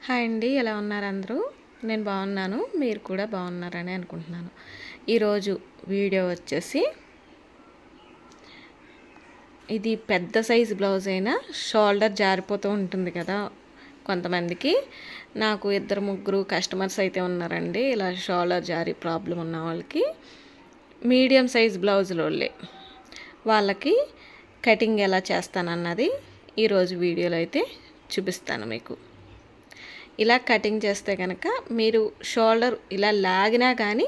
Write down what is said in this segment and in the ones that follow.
Hi అండి, ఎలా ఉన్నారు అందరూ? నేను బాగున్నాను, మీరు కూడా బాగున్నారని అనుకుంటున్నాను. ఈరోజు వీడియో వచ్చేసి ఇది పెద్ద సైజు బ్లౌజ్ అయినా షోల్డర్ జారిపోతూ ఉంటుంది కదా కొంతమందికి. నాకు 2-3 కస్టమర్స్ అయితే ఉన్నారండి ఇలా షోల్డర్ జారి ప్రాబ్లం ఉన్న వాళ్ళకి. మీడియం సైజ్ బ్లౌజులోళ్ళే వాళ్ళకి కటింగ్ ఎలా చేస్తానన్నది ఈరోజు వీడియోలో అయితే చూపిస్తాను మీకు. ఇలా కటింగ్ చేస్తే కనుక మీరు షోల్డర్ ఇలా లాగినా కానీ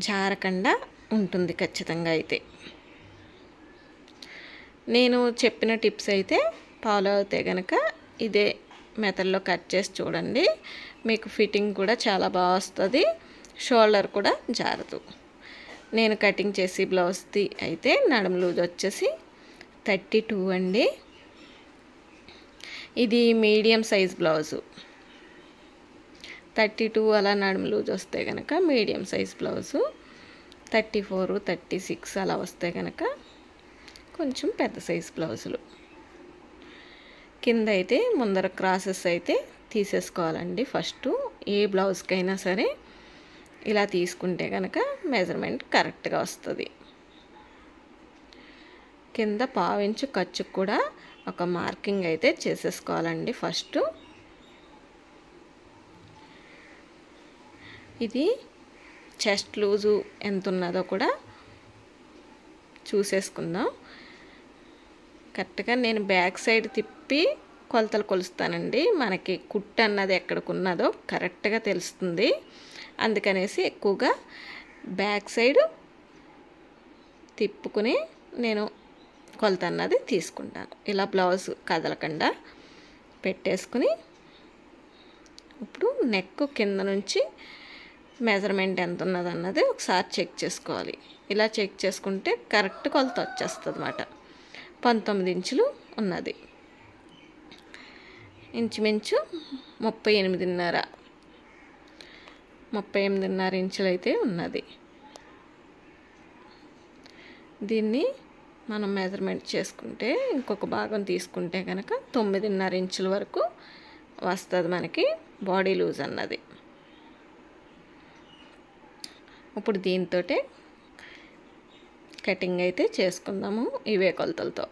జారకుండా ఉంటుంది ఖచ్చితంగా. అయితే నేను చెప్పిన టిప్స్ అయితే ఫాలో అవుతే కనుక ఇదే మెథడ్లో కట్ చేసి చూడండి, మీకు ఫిట్టింగ్ కూడా చాలా బాగా వస్తుంది, షోల్డర్ కూడా జారదు. నేను కటింగ్ చేసి బ్లౌజ్ది అయితే నడుము లూజ్ వచ్చేసి 32 అండి. ఇది మీడియం సైజ్ బ్లౌజు. 32 అలా నడుము లూజ్ వస్తే కనుక మీడియం సైజ్ బ్లౌజు. 34, 36 అలా వస్తే కనుక కొంచెం పెద్ద సైజ్ బ్లౌజులు. కింద అయితే ముందర క్రాసెస్ అయితే తీసేసుకోవాలండి. ఫస్ట్ ఏ బ్లౌజ్కైనా సరే ఇలా తీసుకుంటే కనుక మెజర్మెంట్ కరెక్ట్గా వస్తుంది. కింద 1/2 ఇంచు ఖర్చుకు కూడా ఒక మార్కింగ్ అయితే చేసేసుకోవాలండి ఫస్ట్. ఇది చెస్ట్ లూజు ఎంత ఉన్నదో కూడా చూసేసుకుందాం. కరెక్ట్గా నేను బ్యాక్ సైడ్ తిప్పి కొలతలు కొలుస్తానండి, మనకి కుట్టు అన్నది ఎక్కడికి ఉన్నదో కరెక్ట్గా తెలుస్తుంది. అందుకనేసి ఎక్కువగా బ్యాక్ సైడ్ తిప్పుకుని నేను కొలత అన్నది తీసుకుంటాను. ఇలా బ్లౌజ్ కదలకుండా పెట్టేసుకుని ఇప్పుడు నెక్ కింద నుంచి మెజర్మెంట్ ఎంత ఉన్నది అన్నది ఒకసారి చెక్ చేసుకోవాలి. ఇలా చెక్ చేసుకుంటే కరెక్ట్ కొలత వచ్చేస్తుంది అన్నమాట. 19 ఇంచులు ఉన్నది, ఇంచుమించు 38.5 ఇంచులు అయితే ఉన్నది. దీన్ని మనం మెజర్మెంట్ చేసుకుంటే ఇంకొక భాగం తీసుకుంటే కనుక 9.5 ఇంచుల వరకు వస్తుంది మనకి బాడీ లూజ్ అన్నది. ఇప్పుడు దీంతో కటింగ్ అయితే చేసుకుందాము ఇవే కొలతలతో.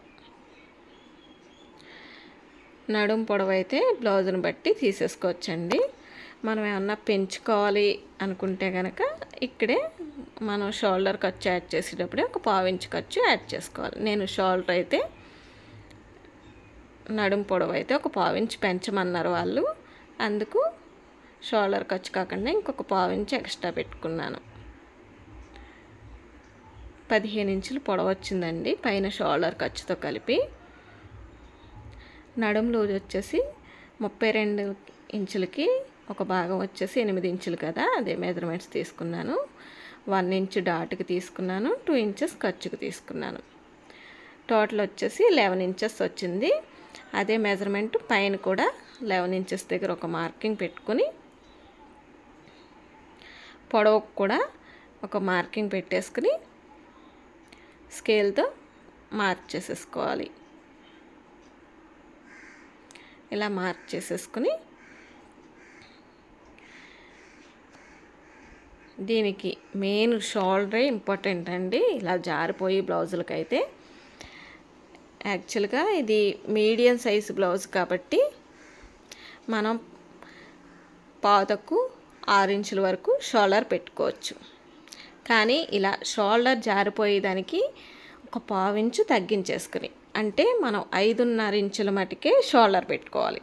నడుము పొడవు అయితే బ్లౌజ్ని బట్టి తీసేసుకోవచ్చండి. మనం ఏమన్నా పెంచుకోవాలి అనుకుంటే కనుక ఇక్కడే మనం షోల్డర్ ఖర్చు యాడ్ చేసేటప్పుడే ఒక 1/2 ఇంచు ఖర్చు యాడ్ చేసుకోవాలి. నేను షోల్డర్ అయితే నడుము పొడవు అయితే ఒక 1/2 ఇంచు పెంచమన్నారు వాళ్ళు, అందుకు షోల్డర్ ఖర్చు కాకుండా ఇంకొక 1/2 ఇంచు ఎక్స్ట్రా పెట్టుకున్నాను. 15 ఇంచులు పొడవు వచ్చిందండి పైన షోల్డర్ ఖర్చుతో కలిపి. నడుము లూజ్ వచ్చేసి 32 ఇంచులకి ఒక భాగం వచ్చేసి 8 ఇంచులు కదా, అదే మెజర్మెంట్స్ తీసుకున్నాను. 1 ఇంచు డాట్కి తీసుకున్నాను, 2 ఇంచెస్ ఖర్చుకు తీసుకున్నాను. టోటల్ వచ్చేసి 11 ఇంచెస్ వచ్చింది. అదే మెజర్మెంట్ పైన కూడా 11 ఇంచెస్ దగ్గర ఒక మార్కింగ్ పెట్టుకుని పొడవుకు కూడా ఒక మార్కింగ్ పెట్టేసుకుని స్కేల్తో మార్క్ చేసేసుకోవాలి. ఇలా మార్క్ చేసేసుకుని దీనికి మెయిన్ షోల్డరే ఇంపార్టెంట్ అండి. ఇలా జారిపోయి బ్లౌజులకైతే యాక్చువల్గా ఇది మీడియం సైజు బ్లౌజ్ కాబట్టి మనం 6 ఇంచుల వరకు షోల్డర్ పెట్టుకోవచ్చు. కానీ ఇలా షోల్డర్ జారిపోయేదానికి ఒక 1/2 ఇంచు తగ్గించేసుకుని, అంటే మనం 5.5 ఇంచుల మటుకే షోల్డర్ పెట్టుకోవాలి.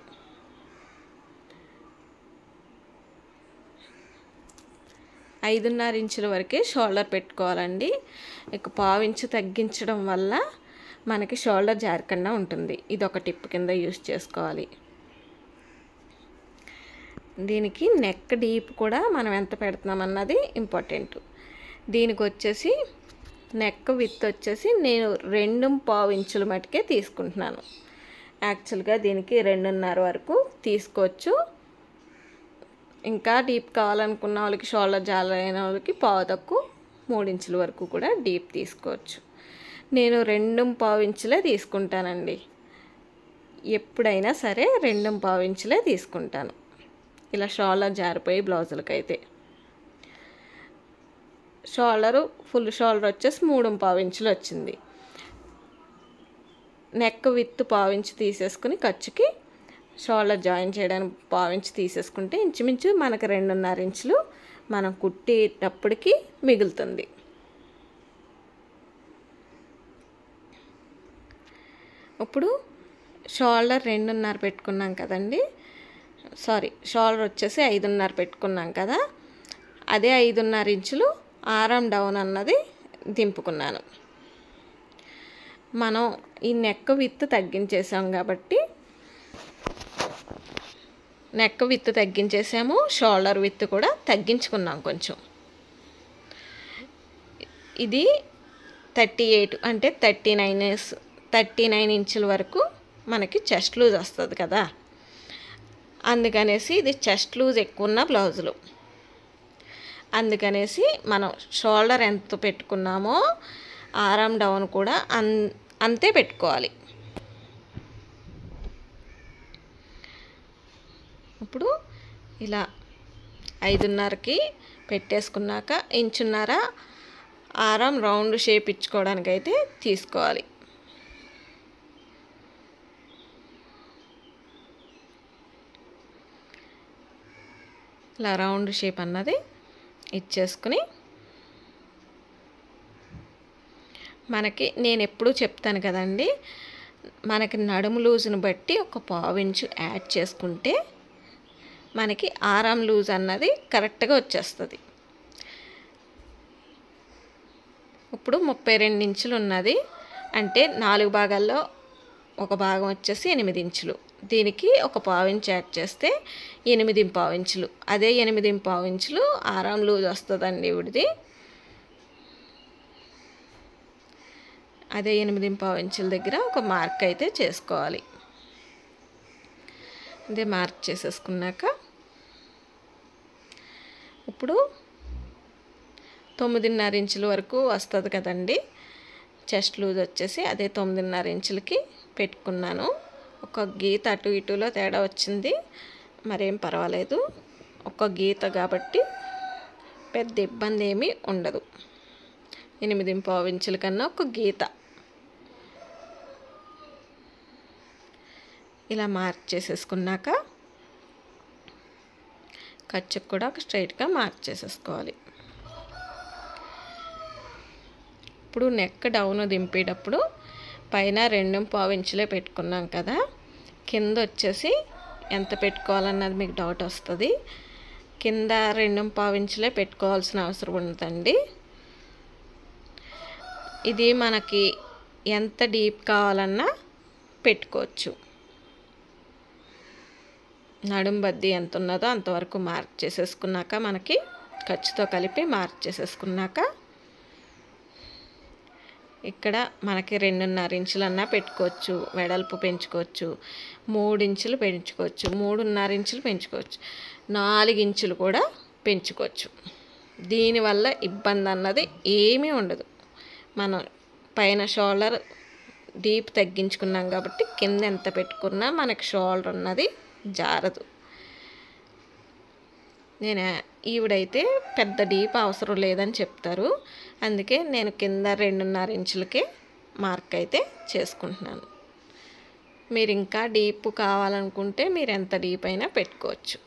5.5 ఇంచుల వరకే షోల్డర్ పెట్టుకోవాలండి. ఇక 1/2 ఇంచు తగ్గించడం వల్ల మనకి షోల్డర్ జారకుండా ఉంటుంది. ఇది ఒక టిప్ కింద యూజ్ చేసుకోవాలి. దీనికి నెక్ డీప్ కూడా మనం ఎంత పెడుతున్నాం అన్నది ఇంపార్టెంట్. దీనికి వచ్చేసి నెక్ విత్ వచ్చేసి నేను 2.5 ఇంచుల మటుకే తీసుకుంటున్నాను. యాక్చువల్గా దీనికి 2.5 వరకు తీసుకోవచ్చు. ఇంకా డీప్ కావాలనుకున్న వాళ్ళకి, షోల్డర్ జారైన వాళ్ళకి 3 ఇంచుల వరకు కూడా డీప్ తీసుకోవచ్చు. నేను 2.5 ఇంచులే తీసుకుంటానండి. ఎప్పుడైనా సరే 2.5 ఇంచులే తీసుకుంటాను ఇలా షోల్డర్ జారిపోయి బ్లౌజులకైతే. షోల్డరు ఫుల్ షోల్డర్ వచ్చేసి 3.5 ఇంచులు వచ్చింది. నెక్ విత్ 1/2 ఇంచు తీసేసుకుని ఖర్చుకి షోల్డర్ జాయిన్ చేయడానికి 1/2 ఇంచు తీసేసుకుంటే ఇంచుమించు మనకు 2.5 ఇంచులు మనం కుట్టేటప్పటికి మిగులుతుంది. ఇప్పుడు షోల్డర్ 2.5 పెట్టుకున్నాం కదండి, షోల్డర్ వచ్చేసి 5.5 పెట్టుకున్నాం కదా, అదే 5.5 ఇంచులు ఆర్మ్ డౌన్ అన్నది దింపుకున్నాను. మనం ఈ నెక్ విత్ తగ్గించేసాం కాబట్టి నెక్ విత్ తగ్గించేసాము, షోల్డర్ విత్ కూడా తగ్గించుకున్నాం కొంచెం. ఇది 38 అంటే 39 ఇంచుల వరకు మనకి చెస్ట్ లూజ్ వస్తుంది కదా, అందుకనేసి ఇది చెస్ట్ లూజ్ ఎక్కువ ఉన్న బ్లౌజులు. అందుకనేసి మనం షోల్డర్ ఎంత పెట్టుకున్నామో ఆర్మ్ డౌన్ కూడా అంతే పెట్టుకోవాలి. ఇప్పుడు ఇలా 5.5కి పెట్టేసుకున్నాక 1.5 ఇంచు ఆర్మ్ రౌండ్ షేప్ ఇచ్చుకోవడానికి అయితే తీసుకోవాలి. ఇలా రౌండ్ షేప్ అన్నది ఇచ్చేసుకుని మనకి నేను ఎప్పుడూ చెప్తాను కదండి, మనకి నడుము లూజును బట్టి ఒక 1/2 ఇంచు యాడ్ చేసుకుంటే మనకి ఆర్మ్ లూజ్ అన్నది కరెక్ట్గా వచ్చేస్తుంది. ఇప్పుడు 32 ఇంచులు ఉన్నది అంటే 4 భాగాల్లో ఒక భాగం వచ్చేసి 8 ఇంచులు, దీనికి ఒక 1/2 ఇంచు యాడ్ చేస్తే 8.5 ఇంచులు. అదే 8.5 ఇంచులు ఆర్మ్ లూజ్ వస్తుందండి ఇవిడిది. అదే 8.5 ఇంచుల దగ్గర ఒక మార్క్ అయితే చేసుకోవాలి. అదే మార్క్ చేసేసుకున్నాక ఇప్పుడు 9.5 ఇంచుల వరకు వస్తుంది కదండి చెస్ట్ లూజ్ వచ్చేసి, అదే 9.5 ఇంచులకి పెట్టుకున్నాను. ఒక గీత అటు ఇటులో తేడా వచ్చింది, మరేం పర్వాలేదు, ఒక గీత కాబట్టి పెద్ద ఇబ్బంది ఏమీ ఉండదు. 8.5 ఇంచుల కన్నా ఒక గీత ఇలా మార్క్ చేసేసుకున్నాక ఖర్చుకు కూడా ఒక స్ట్రైట్గా మార్క్ చేసేసుకోవాలి. ఇప్పుడు నెక్ డౌన్ దింపేటప్పుడు పైన 2.5 ఇంచులే పెట్టుకున్నాం కదా, కింద వచ్చేసి ఎంత పెట్టుకోవాలన్నది మీకు డౌట్ వస్తుంది. కింద 2.5 ఇంచులే పెట్టుకోవాల్సిన అవసరం ఉండదండి. ఇది మనకి ఎంత డీప్ కావాలన్నా పెట్టుకోవచ్చు. నడుం బద్ది ఎంత ఉన్నదో అంతవరకు మార్క్ చేసేసుకున్నాక మనకి ఖర్చుతో కలిపి మార్క్ చేసేసుకున్నాక ఇక్కడ మనకి 2.5 ఇంచులన్నా పెట్టుకోవచ్చు, వెడల్పు పెంచుకోవచ్చు, 3 ఇంచులు పెంచుకోవచ్చు, 3.5 ఇంచులు పెంచుకోవచ్చు, 4 ఇంచులు కూడా పెంచుకోవచ్చు. దీనివల్ల ఇబ్బంది అన్నది ఏమీ ఉండదు. మనం పైన షోల్డర్ డీప్ తగ్గించుకున్నాం కాబట్టి కింద ఎంత పెట్టుకున్నా మనకి షోల్డర్ అన్నది జారదు. నేను ఈవిడైతే పెద్ద డీప్ అవసరం లేదని చెప్తారు, అందుకే నేను కింద 2.5 ఇంచులకే మార్క్ అయితే చేసుకుంటున్నాను. మీరు ఇంకా డీప్ కావాలనుకుంటే మీరు ఎంత డీప్ అయినా పెట్టుకోవచ్చు,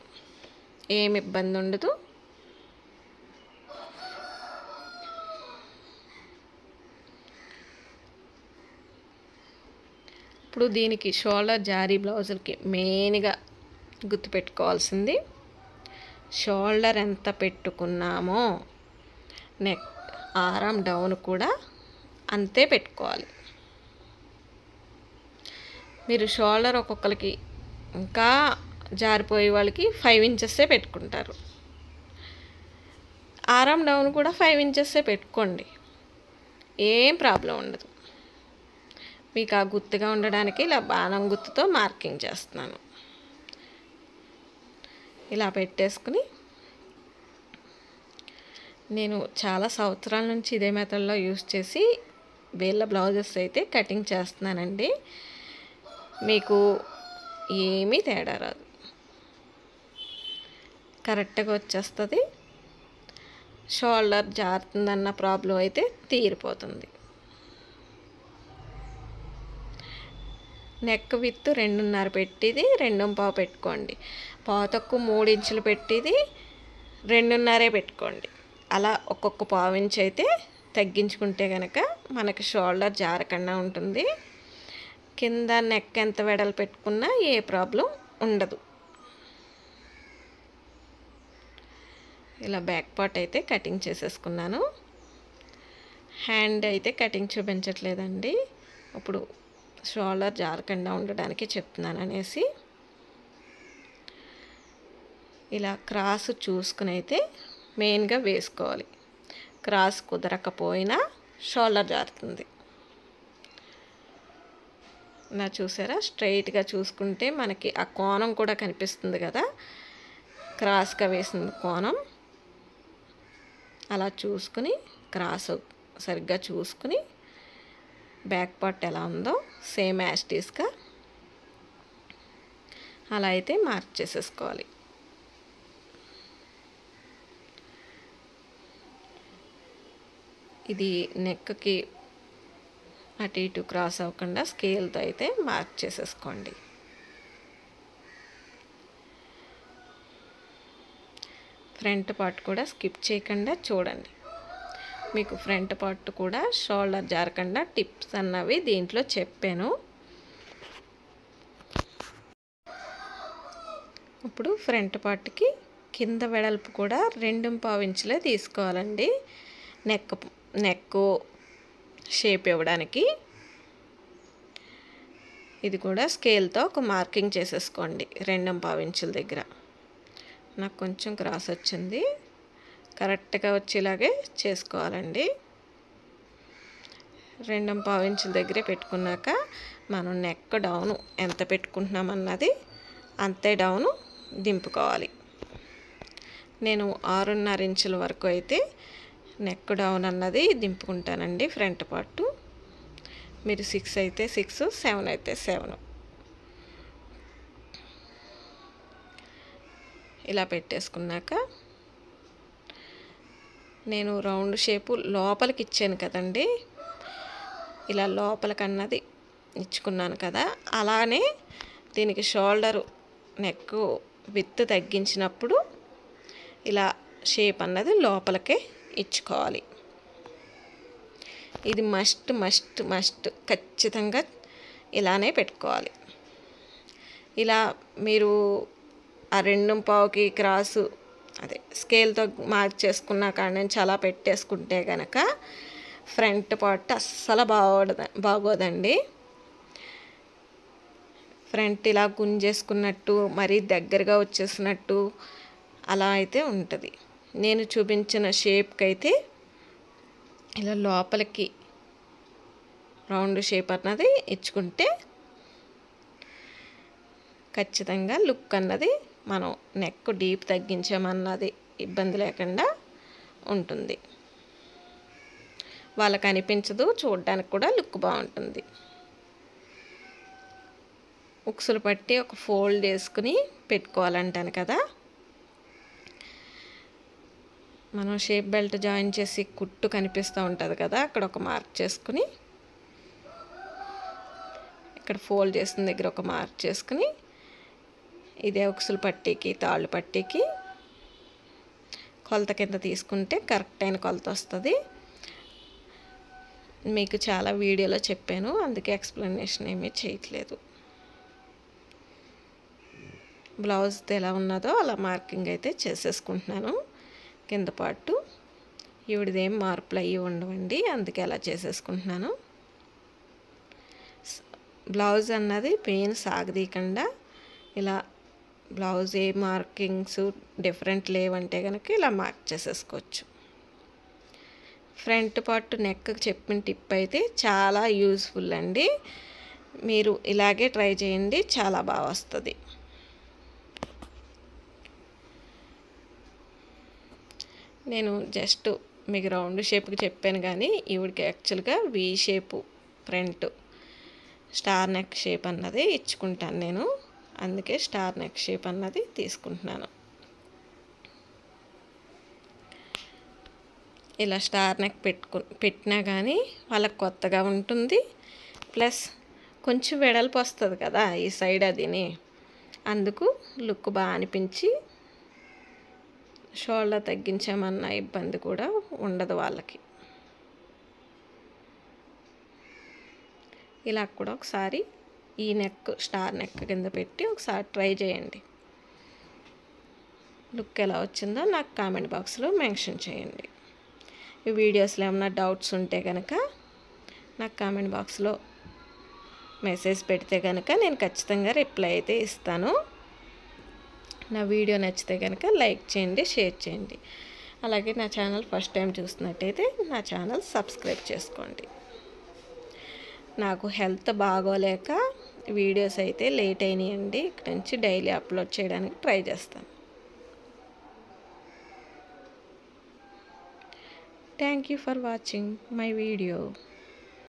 ఏమి ఇబ్బంది ఉండదు. ఇప్పుడు దీనికి షోల్డర్ జారీ బ్లౌజులకి మెయిన్గా గుర్తుపెట్టుకోవాల్సింది షోల్డర్ ఎంత పెట్టుకున్నామో నెక్ ఆర్మ్ డౌన్ కూడా అంతే పెట్టుకోవాలి. మీరు షోల్డర్ ఒక్కొక్కరికి ఇంకా జారిపోయే వాళ్ళకి 5 ఇంచెస్సే పెట్టుకుంటారు, ఆర్మ్ డౌన్ కూడా 5 ఇంచెస్సే పెట్టుకోండి, ఏం ప్రాబ్లం ఉండదు. మీకు ఆ గుర్తుగా ఉండడానికి ఇలా బాణం గుర్తుతో మార్కింగ్ చేస్తున్నాను. ఇలా పెట్టేసుకుని నేను చాలా సంవత్సరాల నుంచి ఇదే మెథడ్లో యూస్ చేసి వీళ్ళ బ్లౌజెస్ అయితే కటింగ్ చేస్తున్నానండి. మీకు ఏమీ తేడా రాదు, కరెక్ట్గా వచ్చేస్తుంది. షోల్డర్ జారుతుందన్న ప్రాబ్లం అయితే తీరిపోతుంది. నెక్ విత్ 2.5 పెట్టిది 2.5 పెట్టుకోండి. పావు తక్కువ 3 ఇంచులు పెట్టిది 2.5 పెట్టుకోండి. అలా ఒక్కొక్క పావు ఇంచు అయితే తగ్గించుకుంటే కనుక మనకి షోల్డర్ జారకుండా ఉంటుంది. కింద నెక్ ఎంత వెడలు పెట్టుకున్నా ఏ ప్రాబ్లం ఉండదు. ఇలా బ్యాక్ పార్ట్ అయితే కటింగ్ చేసేసుకున్నాను. హ్యాండ్ అయితే కటింగ్ చూపించట్లేదండి, ఇప్పుడు షోల్డర్ జారకుండా ఉండడానికి చెప్తున్నాను అనేసి. ఇలా క్రాస్ చూసుకుని అయితే మెయిన్గా వేసుకోవాలి. క్రాస్ కుదరకపోయినా షోల్డర్ జారుతుంది. నా చూసారా, స్ట్రైట్గా చూసుకుంటే మనకి ఆ కోణం కూడా కనిపిస్తుంది కదా, క్రాస్గా వేసిన కోణం. అలా చూసుకుని క్రాస్ సరిగ్గా చూసుకుని బ్యాక్ పార్ట్ ఎలా ఉందో సేమ్ యాస్టీస్గా అలా అయితే మార్క్ చేసేసుకోవాలి. ఇది నెక్కి అటు ఇటు క్రాస్ అవ్వకుండా స్కేల్తో అయితే మార్క్ చేసేసుకోండి. ఫ్రంట్ పార్ట్ కూడా స్కిప్ చేయకుండా చూడండి. మీకు ఫ్రంట్ పార్ట్ కూడా షోల్డర్ జారకుండా టిప్స్ అన్నవి దీంట్లో చెప్పాను. ఇప్పుడు ఫ్రంట్ పార్ట్కి కింద వెడల్పు కూడా 2.5 ఇంచులే తీసుకోవాలండి. నెక్ షేప్ ఇవ్వడానికి ఇది కూడా స్కేల్తో ఒక మార్కింగ్ చేసేసుకోండి. 2.5 ఇంచుల దగ్గర నాకు కొంచెం క్రాస్ వచ్చింది, కరెక్ట్గా వచ్చేలాగే చేసుకోవాలండి. 2.5 ఇంచుల దగ్గరే పెట్టుకున్నాక మనం నెక్ డౌను ఎంత పెట్టుకుంటున్నామన్నది అంతే డౌను దింపుకోవాలి. నేను 6.5 ఇంచుల వరకు అయితే నెక్ డౌన్ అన్నది దింపుకుంటానండి ఫ్రంట్ పార్టు. మీరు 6 అయితే 6, 7 అయితే 7 ఇలా పెట్టేసుకున్నాక నేను రౌండ్ షేపు లోపలికి ఇచ్చాను కదండి, ఇలా లోపలికి అన్నది ఇచ్చుకున్నాను కదా, అలానే దీనికి షోల్డరు నెక్ విత్ తగ్గించినప్పుడు ఇలా షేప్ అన్నది లోపలికే ఇచ్చుకోవాలి. ఇది మస్ట్ ఖచ్చితంగా ఇలానే పెట్టుకోవాలి. ఇలా మీరు ఆ 2.5కి క్రాసు అదే స్కేల్తో మార్క్ చేసుకున్న కాడ నుంచి అలా పెట్టేసుకుంటే కనుక ఫ్రంట్ పార్ట్ అస్సలు బాగోదండి. ఫ్రంట్ ఇలా గుంజేసుకున్నట్టు మరీ దగ్గరగా వచ్చేసినట్టు అలా అయితే ఉంటుంది. నేను చూపించిన షేప్కి అయితే ఇలా లోపలికి రౌండ్ షేప్ అన్నది ఇచ్చుకుంటే ఖచ్చితంగా లుక్ అన్నది మనం నెక్ డీప్ తగ్గించామన్నది ఇబ్బంది లేకుండా ఉంటుంది. వాళ్ళకి అనిపించదు, చూడడానికి కూడా లుక్ బాగుంటుంది. ఉక్సులు పట్టి ఒక ఫోల్డ్ వేసుకుని పెట్టుకోవాలంటాను కదా, మనం షేప్ బెల్ట్ జాయిన్ చేసి కుట్టు కనిపిస్తూ ఉంటుంది కదా, అక్కడ ఒక మార్క్ చేసుకుని ఇక్కడ ఫోల్డ్ చేసిన దగ్గర ఒక మార్క్ చేసుకుని ఇదే ఉక్సులు పట్టీకి తాళ్ళు పట్టీకి కొలత కింద తీసుకుంటే కరెక్ట్ అయిన కొలత వస్తుంది. మీకు చాలా వీడియోలో చెప్పాను, అందుకే ఎక్స్ప్లెనేషన్ ఏమీ చేయట్లేదు. బ్లౌజ్ది ఎలా ఉన్నదో అలా మార్కింగ్ అయితే చేసేసుకుంటున్నాను. కింద పార్టు ఈవిడదేం మార్పులు అయ్యి ఉండవండి, అందుకే అలా చేసేసుకుంటున్నాను. బ్లౌజ్ అన్నది పెయిన్ సాగదీయకుండా ఇలా బ్లౌజ్ ఏ మార్కింగ్స్ డిఫరెంట్ లేవంటే కనుక ఇలా మార్క్ చేసేసుకోవచ్చు. ఫ్రంట్ పార్ట్ నెక్ చెప్పిన టిప్ అయితే చాలా యూజ్ఫుల్ అండి, మీరు ఇలాగే ట్రై చేయండి, చాలా బాగా వస్తుంది. నేను జస్ట్ మీకు రౌండ్ షేప్కి చెప్పాను కానీ ఈవిడికి యాక్చువల్గా we shape front star neck shape అన్నది ఇచ్చుకుంటాను నేను, అందుకే స్టార్ నెక్ షేప్ అన్నది తీసుకుంటున్నాను. ఇలా స్టార్ నెక్ పెట్టినా కానీ వాళ్ళకి కొత్తగా ఉంటుంది, ప్లస్ కొంచెం వెడల్పు వస్తుంది కదా ఈ సైడ్ అదిని, అందుకు లుక్ బాగా అనిపించి షోల్డర్ తగ్గించామన్న ఇబ్బంది కూడా ఉండదు వాళ్ళకి. ఇలా కూడా ఒకసారి ఈ నెక్ స్టార్ నెక్ కింద పెట్టి ఒకసారి ట్రై చేయండి. లుక్ ఎలా వచ్చిందో నాకు కామెంట్ బాక్స్లో మెన్షన్ చేయండి. ఈ వీడియోస్లో ఏమైనా డౌట్స్ ఉంటే కనుక నాకు కామెంట్ బాక్స్లో మెసేజ్ పెడితే కనుక నేను ఖచ్చితంగా రిప్లై అయితే ఇస్తాను. నా వీడియో నచ్చితే కనుక లైక్ చేయండి, షేర్ చేయండి. అలాగే నా ఛానల్ ఫస్ట్ టైం చూస్తున్నట్టయితే నా ఛానల్ సబ్స్క్రైబ్ చేసుకోండి. నాకు హెల్త్ బాగోలేక వీడియోస్ అయితే లేట్ అయినాయండి. ఇక్కడ నుంచి డైలీ అప్లోడ్ చేయడానికి ట్రై చేస్తాను. Thank you for watching my video.